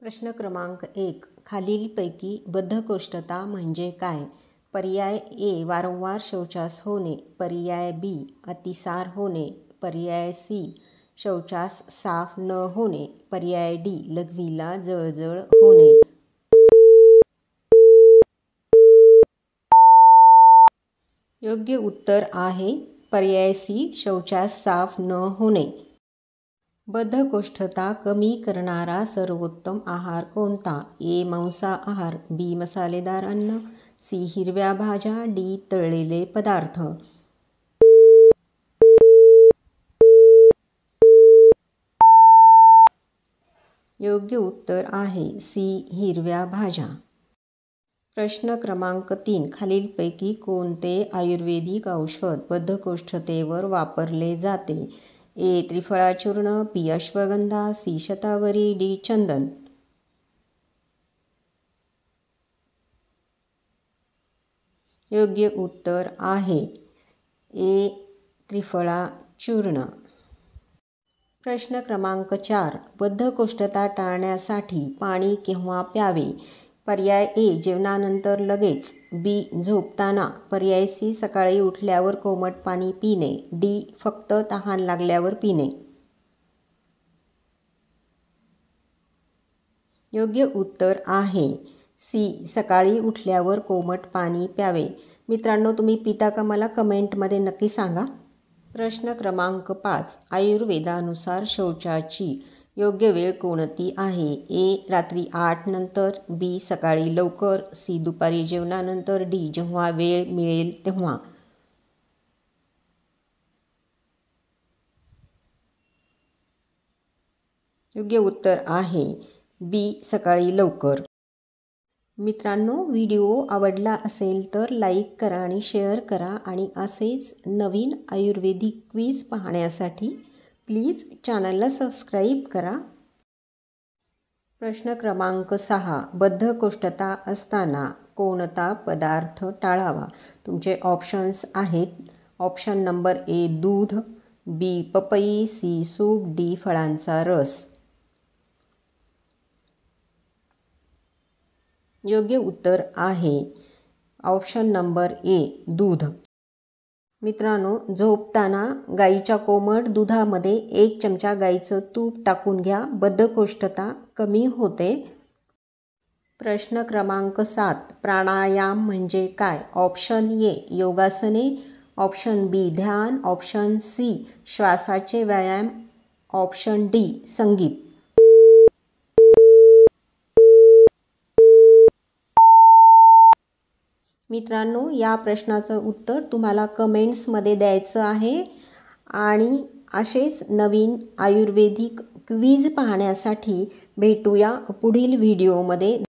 प्रश्न क्रमांक 1. खालीलपैकी बद्धकोष्ठता म्हणजे काय? पर्याय ए. वारंवार शौचास होणे. पर्याय बी. अतिसार होणे. पर्याय सी. शौचास साफ न होणे. पर्याय डी. लघवीला जळजळ होणे. योग्य उत्तर आहे पर्याय सी. शौचास साफ न होणे. बद्धकोष्ठता कमी करणारा सर्वोत्तम आहार कोणता? ए. मांसाहार. बी. मसालेदार अन्न. सी. हिरव्या भाज्या. डी. तळलेले पदार्थ. योग्य उत्तर आहे सी. हिरव्या भाज्या. प्रश्न क्रमांक 3. खालीलपैकी कोणते आयुर्वेदिक औषध बद्धकोष्ठतेवर वापरले जाते? ए. त्रिफळा चूर्ण. बी. अश्वगंधा. सी. शतावरी. डी. चंदन. योग्य उत्तर आहे ए. त्रिफळा चूर्ण. प्रश्न क्रमांक 4. बद्धकोष्ठता टाळण्यासाठी पाणी केव्हा प्यावे? पर्याय ए. जेवणानंतर लगेच. बी. झोपताना. पर्याय सी. सकाळी उठल्यावर कोमट पाणी पिणे. डी. फक्त तहान लागल्यावर पिणे. योग्य उत्तर आहे सी. सकाळी उठल्यावर कोमट पाणी प्यावे. मित्रांनो, तुम्ही पिता का मला कमेंटमध्ये नक्की सांगा. प्रश्न क्रमांक 5. आयुर्वेदानुसार शौचाची योग्य वेळ कोणती आहे? ए. रात्री 8 नंतर. बी. सकाळी लवकर. सी. दुपारी जेवणानंतर. डी. जेव्हा वेळ मिळेल तेव्हा. योग्य उत्तर आहे बी. सकाळी लवकर. मित्रांनो, व्हिडिओ आवडला असेल तर लाईक करा आणि शेअर करा आणि असेच नवीन आयुर्वेदिक क्विज पाहण्यासाठी प्लीज चॅनलला सबस्क्राईब करा. प्रश्न क्रमांक 6. बद्धकोष्ठता असताना कोणता पदार्थ टाळावा? तुमचे ऑप्शन्स आहेत. Option number A. दूध. बी. पपई. सी. सूप. डी. फळांचा रस. योग्य उत्तर आहे ऑप्शन नंबर ए. दूध. मित्रांनो, झोपताना गाईच्या कोमट दुधामध्ये 1 चमचा गाईचं तूप टाकून घ्या. बद्धकोष्ठता कमी होते. प्रश्न क्रमांक 7. प्राणायाम म्हणजे काय? Option A. योगासने. Option B. ध्यान. Option C. श्वासाचे व्यायाम. Option D. संगीत. मित्रांनो, या प्रश्नाचं उत्तर तुम्हाला कमेंट्समध्ये द्यायचं आहे आणि असेच नवीन आयुर्वेदिक क्विज पाहण्यासाठी भेटूया पुढील व्हिडिओमध्ये.